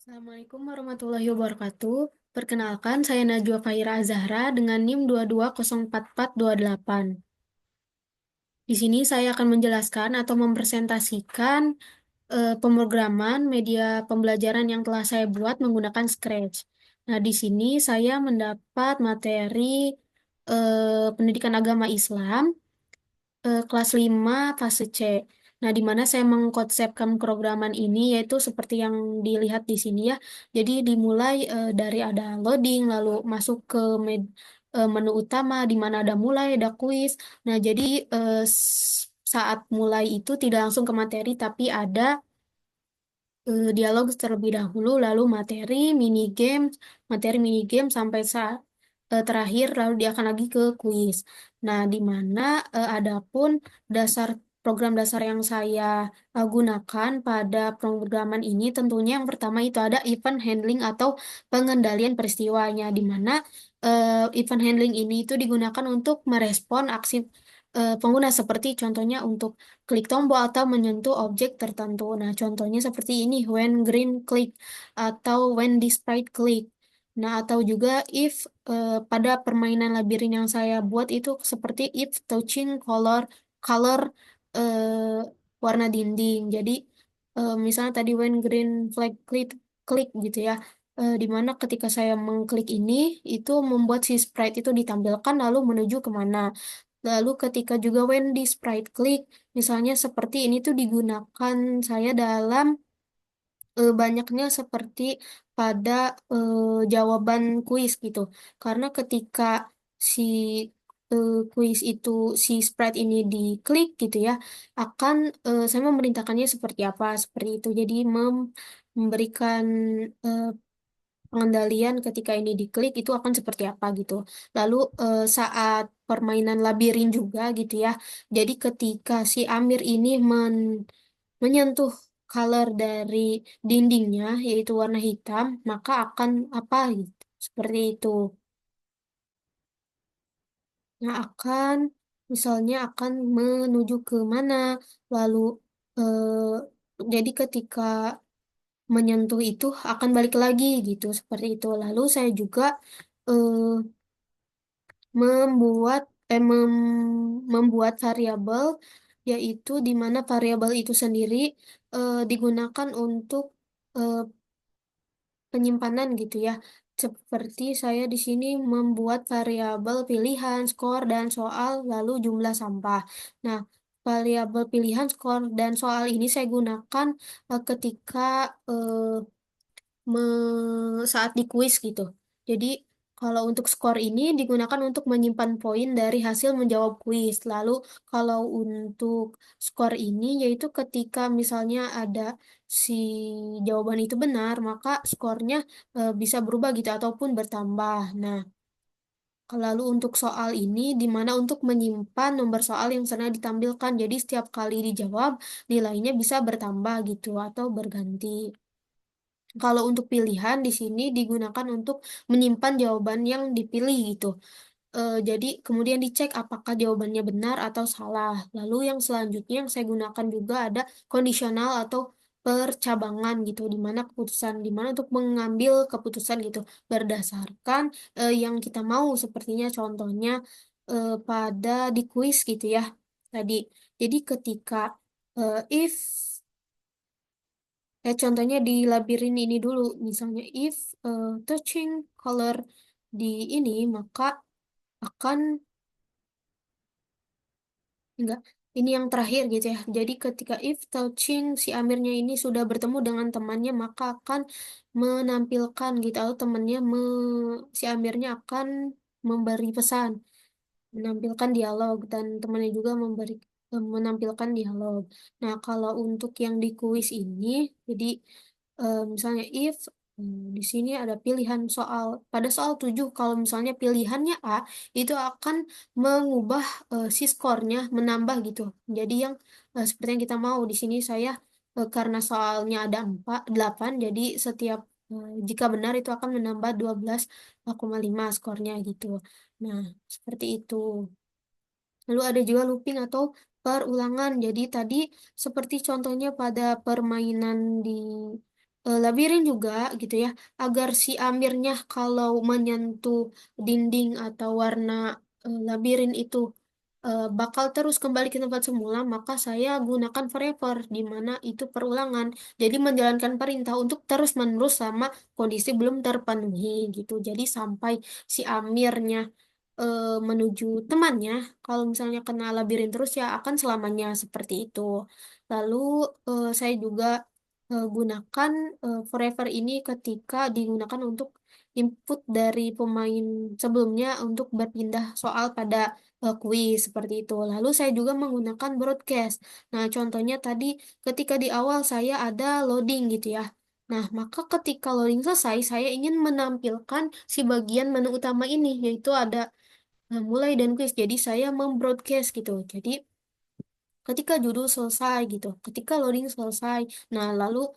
Assalamualaikum warahmatullahi wabarakatuh. Perkenalkan, saya Najwa Faira Azahra dengan NIM 22044428. Di sini saya akan menjelaskan atau mempresentasikan pemrograman media pembelajaran yang telah saya buat menggunakan Scratch. Nah, di sini saya mendapat materi pendidikan agama Islam kelas 5 fase C. Nah, di mana saya mengkonsepkan programan ini yaitu seperti yang dilihat di sini ya. Jadi dimulai dari ada loading, lalu masuk ke menu utama di mana ada mulai, ada kuis. Nah, jadi saat mulai itu tidak langsung ke materi, tapi ada dialog terlebih dahulu, lalu materi mini game sampai saat terakhir, lalu dia akan lagi ke kuis. Nah, di mana adapun dasar program dasar yang saya gunakan pada pemrograman ini, tentunya yang pertama itu ada event handling atau pengendalian peristiwanya, di mana event handling ini itu digunakan untuk merespon aksi pengguna seperti contohnya untuk klik tombol atau menyentuh objek tertentu. Nah, contohnya seperti ini, when green click atau when sprite click. Nah, atau juga if pada permainan labirin yang saya buat itu seperti if touching color warna dinding. Jadi, misalnya tadi when green flag click klik gitu ya. Di mana ketika saya mengklik ini, itu membuat si sprite itu ditampilkan lalu menuju kemana. Lalu ketika juga when di sprite click, misalnya seperti ini tuh digunakan saya dalam banyaknya seperti pada jawaban kuis gitu. Karena ketika si kuis itu si sprite ini diklik gitu ya, akan saya memerintahkannya seperti apa, seperti itu. Jadi memberikan eh, pengendalian ketika ini diklik itu akan seperti apa gitu. Lalu saat permainan labirin juga gitu ya. Jadi ketika si Amir ini menyentuh color dari dindingnya yaitu warna hitam, maka akan apa gitu. Seperti itu. Nah, misalnya akan menuju ke mana, lalu jadi ketika menyentuh itu akan balik lagi gitu seperti itu. Lalu saya juga eh, membuat membuat variabel yaitu di mana variabel itu sendiri digunakan untuk eh, penyimpanan gitu ya. Seperti saya di sini membuat variabel pilihan, skor, dan soal, lalu jumlah sampah. Nah, variabel pilihan, skor, dan soal ini saya gunakan ketika saat di kuis gitu. Jadi, kalau untuk skor ini digunakan untuk menyimpan poin dari hasil menjawab kuis. Lalu, kalau untuk skor ini yaitu ketika misalnya ada si jawaban itu benar, maka skornya bisa berubah gitu ataupun bertambah. Nah, lalu untuk soal ini di mana untuk menyimpan nomor soal yang sedang ditampilkan. Jadi, setiap kali dijawab nilainya bisa bertambah gitu atau berganti. Kalau untuk pilihan di sini digunakan untuk menyimpan jawaban yang dipilih gitu. Jadi kemudian dicek apakah jawabannya benar atau salah. Lalu yang selanjutnya yang saya gunakan juga ada kondisional atau percabangan gitu, di mana untuk mengambil keputusan gitu berdasarkan yang kita mau sepertinya contohnya pada di kuis gitu ya tadi. Jadi ketika if contohnya di labirin ini dulu, misalnya if touching color di ini, maka akan, enggak, ini yang terakhir gitu ya. Jadi ketika if touching si Amirnya ini sudah bertemu dengan temannya, maka akan menampilkan gitu, atau temannya, si Amirnya akan memberi pesan, menampilkan dialog, dan temannya juga menampilkan dialog. Nah, kalau untuk yang di kuis ini, jadi misalnya if di sini ada pilihan soal pada soal 7 kalau misalnya pilihannya A itu akan mengubah si skornya menambah gitu. Jadi yang seperti yang kita mau di sini saya karena soalnya ada 8 jadi setiap jika benar itu akan menambah 12,5 skornya gitu. Nah, seperti itu. Lalu ada juga looping atau perulangan. Jadi tadi seperti contohnya pada permainan di labirin juga gitu ya, agar si amirnya kalau menyentuh dinding atau warna labirin itu bakal terus kembali ke tempat semula, maka saya gunakan forever, di mana itu perulangan. Jadi menjalankan perintah untuk terus-menerus sama kondisi belum terpenuhi gitu. Jadi sampai si amirnya menuju temannya, kalau misalnya kena labirin terus ya akan selamanya seperti itu. Lalu saya juga gunakan forever ini ketika digunakan untuk input dari pemain sebelumnya untuk berpindah soal pada kuis seperti itu. Lalu saya juga menggunakan broadcast. Nah, contohnya tadi ketika di awal saya ada loading gitu ya. Nah, maka ketika loading selesai, saya ingin menampilkan si bagian menu utama ini, yaitu ada mulai dan kuis. Jadi saya membroadcast gitu. Jadi ketika judul selesai gitu, ketika loading selesai. Nah, lalu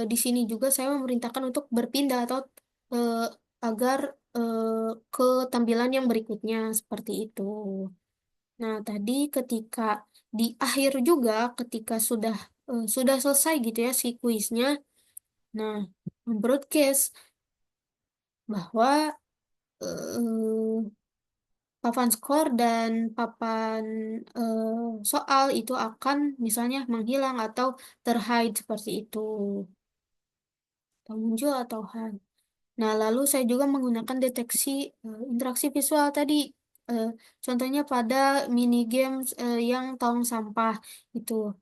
di sini juga saya memerintahkan untuk berpindah atau eh, agar ke tampilan yang berikutnya seperti itu. Nah, tadi ketika di akhir juga, ketika sudah selesai gitu ya si kuisnya, nah broadcast bahwa papan skor dan papan eh, soal itu akan misalnya menghilang atau terhide seperti itu, atau muncul atau hide. Nah, lalu saya juga menggunakan deteksi interaksi visual tadi. Eh, Contohnya pada mini games yang tong sampah itu.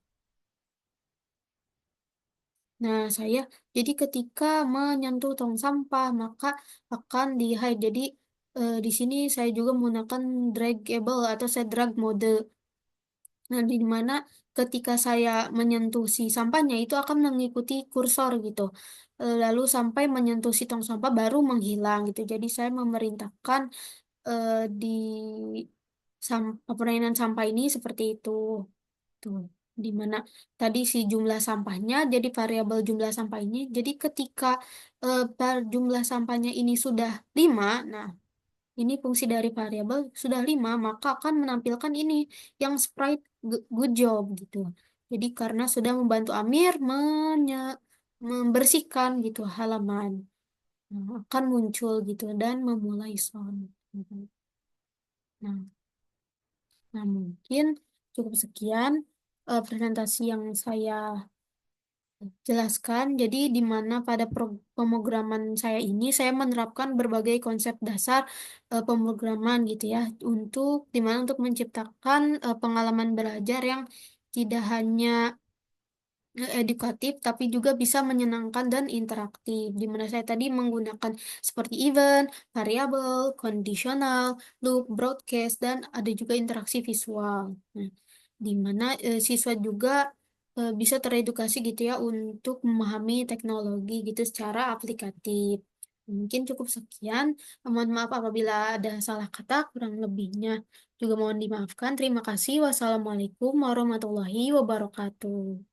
Nah, saya jadi ketika menyentuh tong sampah maka akan di hide. Jadi di sini saya juga menggunakan draggable atau set drag mode. Nah, di mana ketika saya menyentuh si sampahnya itu akan mengikuti kursor gitu. Lalu sampai menyentuh si tong sampah baru menghilang gitu. Jadi saya memerintahkan di permainan sampah ini seperti itu. Tuh, di mana tadi si jumlah sampahnya jadi variabel jumlah sampah ini. Jadi ketika jumlah sampahnya ini sudah 5, nah ini fungsi dari variabel sudah 5, maka akan menampilkan ini yang sprite good job gitu. Jadi karena sudah membantu Amir membersihkan gitu halaman. Nah, akan muncul gitu dan memulai sound. Nah, nah mungkin cukup sekian presentasi yang saya jelaskan. Jadi di mana pada pemrograman saya ini saya menerapkan berbagai konsep dasar pemrograman gitu ya untuk di mana untuk menciptakan pengalaman belajar yang tidak hanya edukatif tapi juga bisa menyenangkan dan interaktif. Di mana saya tadi menggunakan seperti event, variabel, conditional, loop, broadcast dan ada juga interaksi visual. Nah, di mana siswa juga bisa teredukasi gitu ya untuk memahami teknologi gitu secara aplikatif. Mungkin cukup sekian. Mohon maaf apabila ada salah kata, kurang lebihnya juga mohon dimaafkan. Terima kasih. Wassalamualaikum warahmatullahi wabarakatuh.